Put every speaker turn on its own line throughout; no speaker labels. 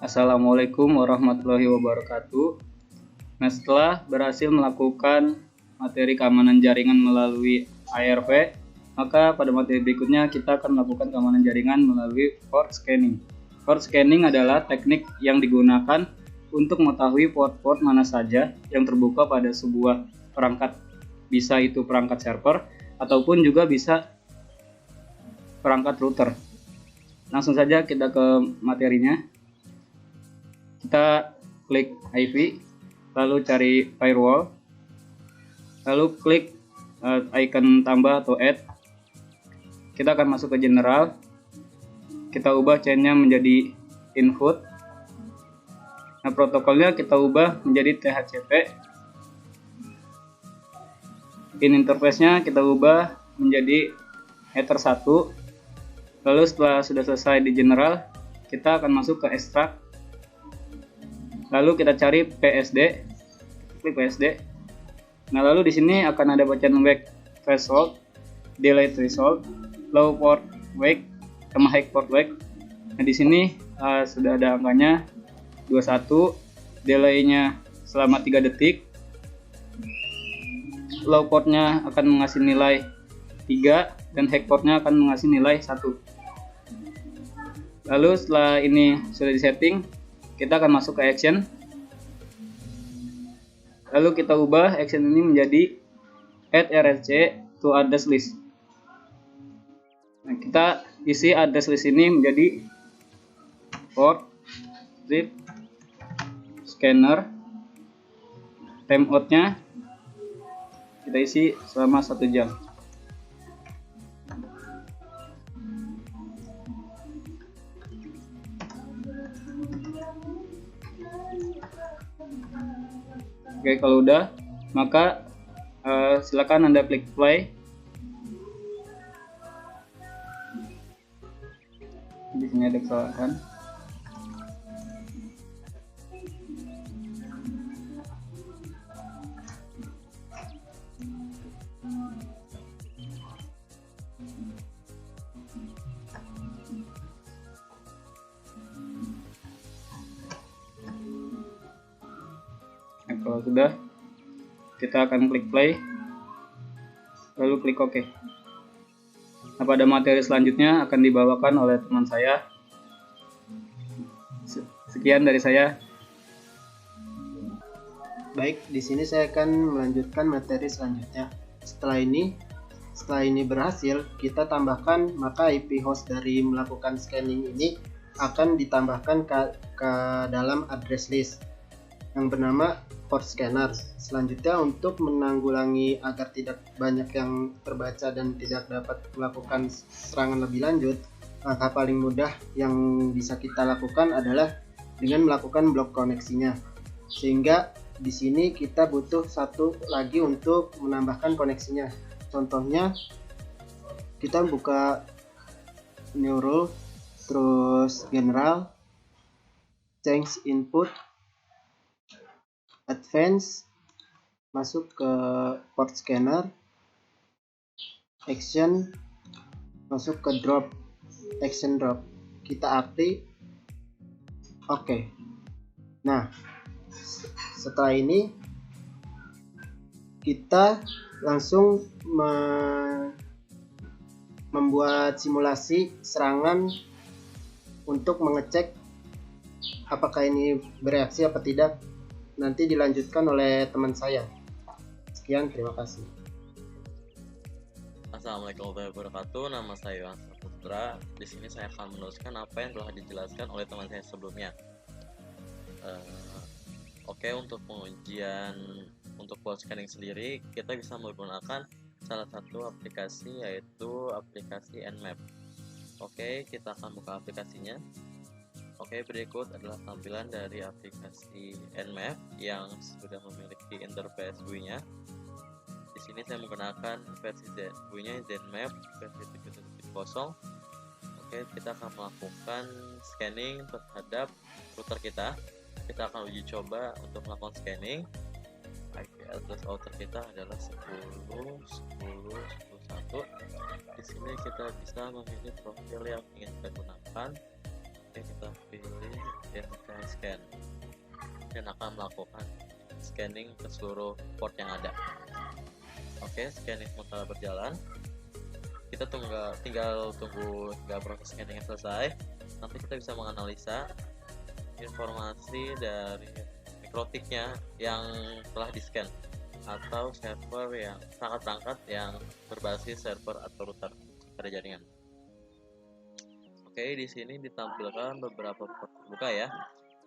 Assalamualaikum warahmatullahi wabarakatuh. Nah, setelah berhasil melakukan materi keamanan jaringan melalui ARV, maka pada materi berikutnya kita akan melakukan keamanan jaringan melalui port scanning. Port scanning adalah teknik yang digunakan untuk mengetahui port-port mana saja yang terbuka pada sebuah perangkat. Bisa itu perangkat server ataupun juga bisa perangkat router. Langsung saja kita ke materinya. Kita klik IV, lalu cari firewall, lalu klik icon tambah atau add. Kita akan masuk ke general, kita ubah chainnya menjadi input. Nah, protokolnya kita ubah menjadi THCP. In interface-nya kita ubah menjadi Ether 1. Lalu setelah sudah selesai di general, kita akan masuk ke extract. Lalu kita cari PSD, klik PSD. Nah, lalu di sini akan ada bacaan wake threshold, delay threshold, low port wake, sama high port wake. Nah, di sini sudah ada angkanya 21, delay-nya selama 3 detik. Low portnya akan mengasih nilai 3 dan high portnya akan mengasih nilai 1. Lalu setelah ini sudah disetting, kita akan masuk ke action. Lalu kita ubah action ini menjadi add RFC to address list. Nah, kita isi address list ini menjadi port, strip, scanner, timeout-nya kita isi selama 1 jam. Oke, kalau udah, maka silakan Anda klik play. Di sini ada kesalahan. Nah, kalau sudah, kita akan klik play, lalu klik OK. Nah, pada materi selanjutnya akan dibawakan oleh teman saya. Sekian dari saya.
Baik, di sini saya akan melanjutkan materi selanjutnya. Setelah ini berhasil, kita tambahkan, maka IP host dari melakukan scanning ini akan ditambahkan ke dalam address list yang bernama port scanner. Selanjutnya, untuk menanggulangi agar tidak banyak yang terbaca dan tidak dapat melakukan serangan lebih lanjut, langkah paling mudah yang bisa kita lakukan adalah dengan melakukan blok koneksinya. Sehingga di sini kita butuh satu lagi untuk menambahkan koneksinya. Contohnya, kita buka new rule, terus general, change input, advance, masuk ke port scanner, action, masuk ke drop, action drop, kita aktif. Oke. Nah, setelah ini kita langsung membuat simulasi serangan untuk mengecek apakah ini bereaksi apa tidak. Nanti dilanjutkan oleh teman saya. Sekian, terima kasih.
Assalamualaikum warahmatullahi wabarakatuh. Nama saya Iwan Saputra. Di sini saya akan meneruskan apa yang telah dijelaskan oleh teman saya sebelumnya. Oke, untuk pengujian untuk port scanning sendiri, kita bisa menggunakan salah satu aplikasi, yaitu aplikasi Nmap. Oke, kita akan buka aplikasinya. Oke, berikut adalah tampilan dari aplikasi Nmap yang sudah memiliki interface GUI-nya. Di sini saya menggunakan versi GUI-nya Zenmap versi 7.0. Oke, kita akan melakukan scanning terhadap router kita. Kita akan uji coba untuk melakukan scanning. IP address router kita adalah 10.10.10.1. Di sini kita bisa memilih profil yang ingin kita gunakan. Oke, kita pilih identify scan dan akan melakukan scanning ke seluruh port yang ada. Oke, scanning sementara berjalan. Kita tinggal tunggu hingga proses scanning selesai. Nanti kita bisa menganalisa informasi dari mikrotiknya yang telah di-scan atau server yang perangkat yang berbasis server atau router pada jaringan. Oke, di sini ditampilkan beberapa port terbuka ya.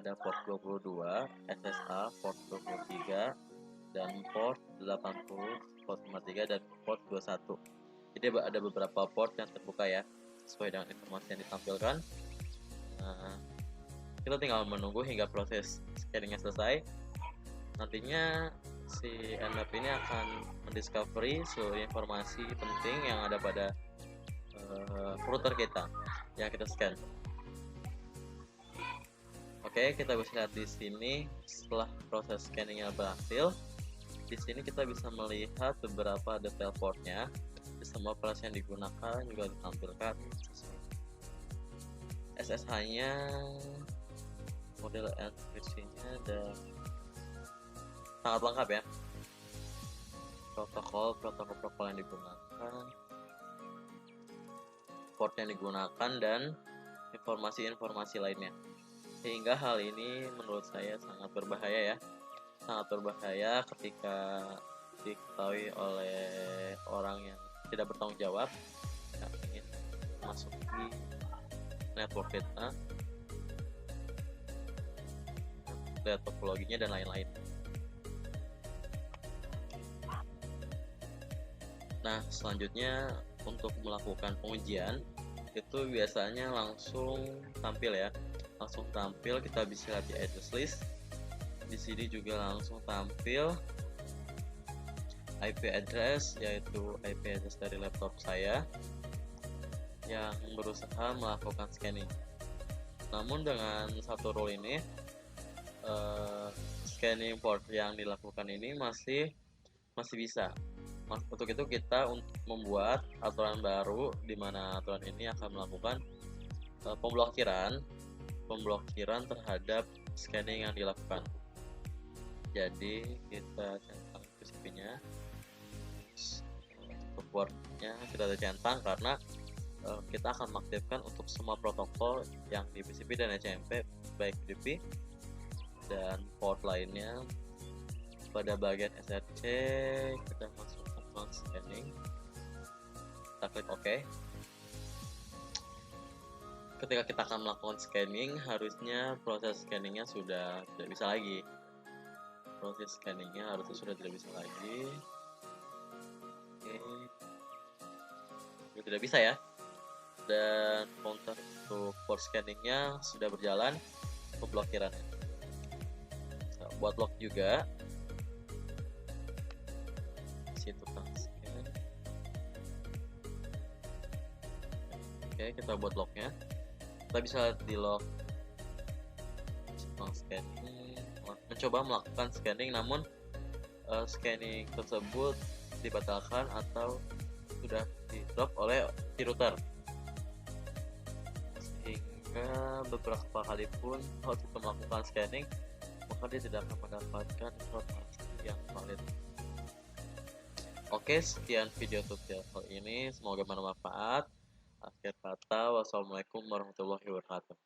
Ada port 22, SSA, port 23, dan port 80, port 53, dan port 21. Jadi ada beberapa port yang terbuka ya, sesuai dengan informasi yang ditampilkan. Nah, kita tinggal menunggu hingga proses scanningnya selesai. Nantinya si Nmap ini akan mendiscovery seluruh informasi penting yang ada pada router kita yang kita scan. Oke, kita bisa lihat di sini setelah proses scanningnya berhasil. Di sini kita bisa melihat beberapa detail portnya. Di semua operasi yang digunakan juga ditampilkan. SSH-nya, model encryption-nya, dan sangat lengkap ya. Protokol yang digunakan, port yang digunakan, dan informasi-informasi lainnya. Sehingga hal ini menurut saya sangat berbahaya ya. Sangat berbahaya ketika diketahui oleh orang yang tidak bertanggung jawab yang ingin masuk di network kita, lihat topologinya dan lain-lain. Nah, selanjutnya untuk melakukan pengujian itu biasanya langsung tampil ya. Langsung tampil, kita bisa lihat di address list. Di sini juga langsung tampil IP address, yaitu IP address dari laptop saya yang berusaha melakukan scanning. Namun dengan satu rule ini, scanning port yang dilakukan ini masih bisa. Untuk itu kita membuat aturan baru di mana aturan ini akan melakukan pemblokiran terhadap scanning yang dilakukan. Jadi kita centang TCP-nya, portnya kita centang karena kita akan mengaktifkan untuk semua protokol yang di TCP dan SMP, baik UDP dan port lainnya. Pada bagian SRC kita masukkan scanning, kita klik OK. Ketika kita akan melakukan scanning, harusnya proses scanningnya sudah tidak bisa lagi. Oke, tidak bisa ya. Dan counter untuk port scanningnya sudah berjalan, pemblokirannya. Nah, buat log juga. Situ kan scan. Oke, kita buat lognya. Kita bisa di log scanning, mencoba melakukan scanning, namun scanning tersebut dibatalkan atau sudah di drop oleh si router, sehingga beberapa kali pun kalau kita melakukan scanning maka dia tidak akan mendapatkan informasi yang valid. Oke, sekian video tutorial ini, semoga bermanfaat. Akhir kata, wassalamualaikum warahmatullahi wabarakatuh.